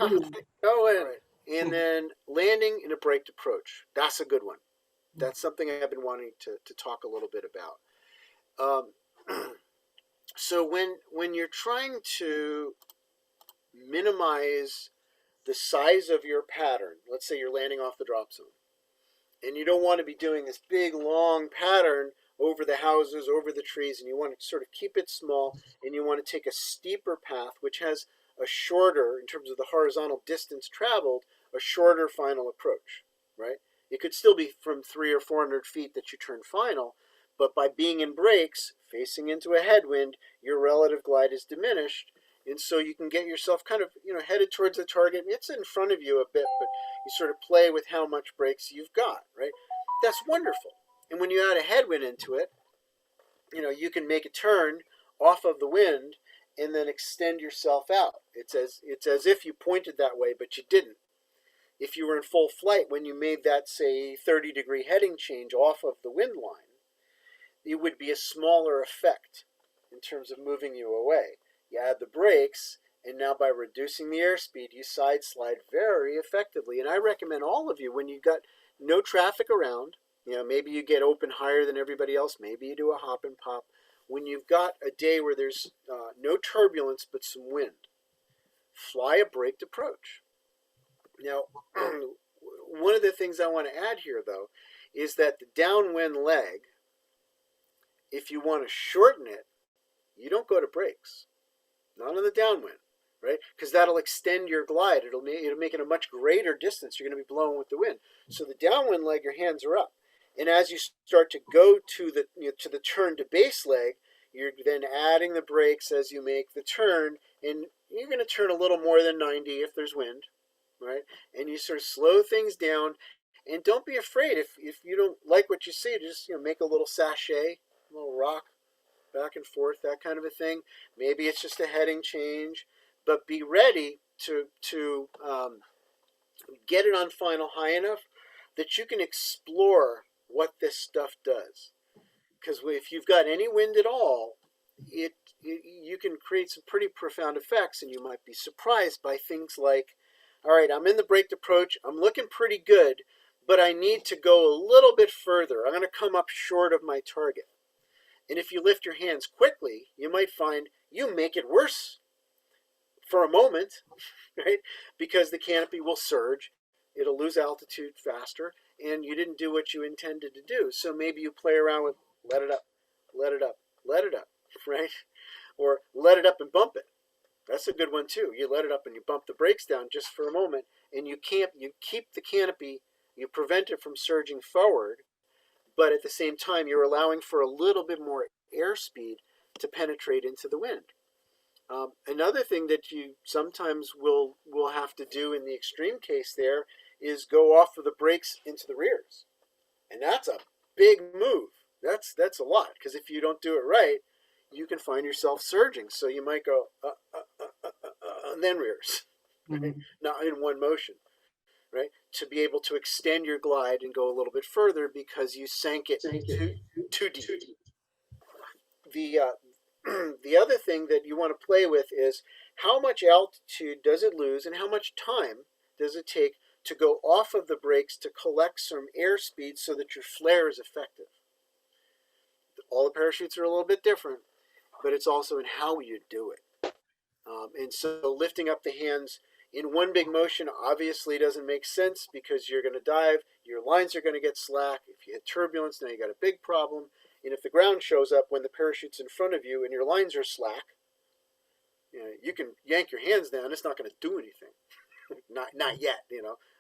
Go in. All right. And then landing in a braked approach. That's a good one. That's something I've been wanting to talk a little bit about. So when you're trying to minimize the size of your pattern, let's say you're landing off the drop zone, and you don't want to be doing this big long pattern over the houses, over the trees, and you want to sort of keep it small, and you want to take a steeper path which has a shorter, in terms of the horizontal distance traveled, a shorter final approach, right? It could still be from 300 or 400 feet that you turn final, but by being in brakes facing into a headwind, your relative glide is diminished, and so you can get yourself kind of headed towards the target. It's in front of you a bit, but you sort of play with how much brakes you've got, right? That's wonderful. And when you add a headwind into it, you can make a turn off of the wind and then extend yourself out. It's as if you pointed that way, but you didn't. If you were in full flight when you made that, say, 30-degree heading change off of the wind line, it would be a smaller effect in terms of moving you away. You add the brakes, and now by reducing the airspeed, you side slide very effectively. And I recommend all of you, when you've got no traffic around, maybe you get open higher than everybody else, maybe you do a hop and pop. When you've got a day where there's no turbulence but some wind, fly a braked approach. Now, one of the things I want to add here, though, is that the downwind leg, if you want to shorten it, you don't go to brakes. Not on the downwind, right? Because that'll extend your glide. It'll make it a much greater distance. You're going to be blowing with the wind. So the downwind leg, your hands are up, and as you start to go to the turn to base leg, you're then adding the brakes as you make the turn, and you're going to turn a little more than 90 if there's wind, right? And you sort of slow things down, and don't be afraid if you don't like what you see, just make a little sachet, a little rock back and forth, that kind of a thing. Maybe it's just a heading change, but be ready to get it on final high enough that you can explore what this stuff does. Because if you've got any wind at all, you can create some pretty profound effects, and you might be surprised by things like, all right, I'm in the braked approach, I'm looking pretty good, but I need to go a little bit further. I'm going to come up short of my target. And if you lift your hands quickly, you might find you make it worse for a moment, right? Because the canopy will surge, it'll lose altitude faster, and you didn't do what you intended to do. So maybe you play around with let it up, let it up, let it up, right? Or let it up and bump it. That's a good one too. You let it up and you bump the brakes down just for a moment, and you keep the canopy, you prevent it from surging forward, but at the same time, you're allowing for a little bit more airspeed to penetrate into the wind. Another thing that you sometimes will have to do in the extreme case there is go off of the brakes into the rears, and that's a big move. That's a lot, because if you don't do it right, you can find yourself surging. So you might go and then rears, right? Mhm. Not in one motion, right? To be able to extend your glide and go a little bit further because you sank it Thank too you. too deep. The the other thing that you want to play with is how much altitude does it lose and how much time does it take to go off of the brakes to collect some airspeed so that your flare is effective. All the parachutes are a little bit different, but it's also in how you do it. And so lifting up the hands in one big motion obviously doesn't make sense because you're going to dive, your lines are going to get slack. If you hit turbulence, now you got a big problem. And if the ground shows up when the parachute's in front of you and your lines are slack, you can yank your hands down. It's not going to do anything. not yet,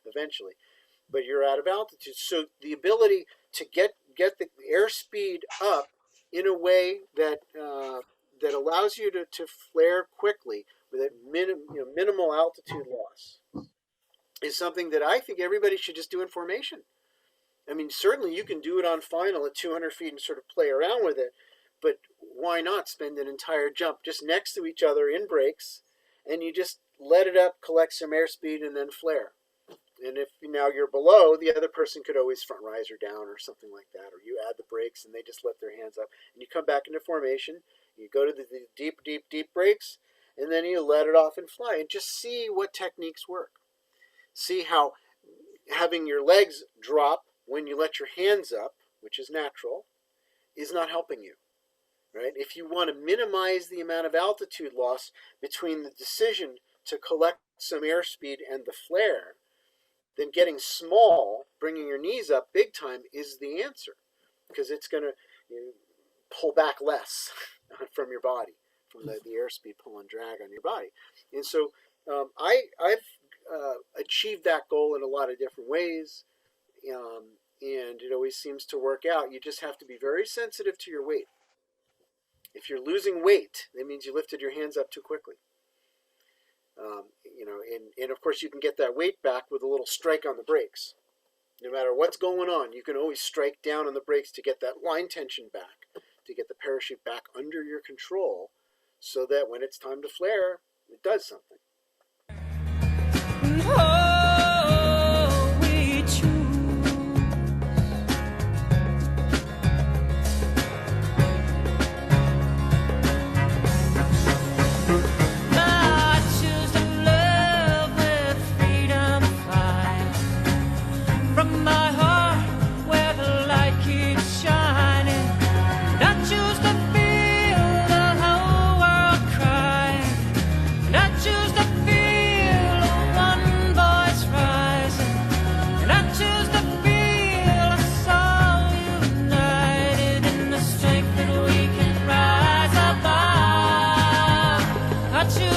eventually. But you're out of altitude. So the ability to get the airspeed up in a way that allows you to flare quickly with a minimal altitude loss is something that I think everybody should just do in formation. I mean, certainly you can do it on final at 200 feet and sort of play around with it, but why not spend an entire jump just next to each other in brakes, and you just let it up, collect some airspeed, and then flare. And if now you're below, the other person could always front riser down or something like that, or you add the brakes and they just let their hands up, and you come back into formation. You go to the deep, deep, deep brakes, and then you let it off and fly, and just see what techniques work. See how having your legs drop when you let your hands up, which is natural, is not helping you. Right? If you want to minimize the amount of altitude loss between the decision to collect some airspeed and the flare, then getting small, bringing your knees up big time is the answer, because it's going to pull back less from your body, from the airspeed pull and drag on your body. And so I've achieved that goal in a lot of different ways, and it always seems to work out. You just have to be very sensitive to your weight. If you're losing weight, that means you lifted your hands up too quickly. And of course you can get that weight back with a little strike on the brakes. No matter what's going on, you can always strike down on the brakes to get that line tension back, to get the parachute back under your control, so that when it's time to flare, it does something. I choose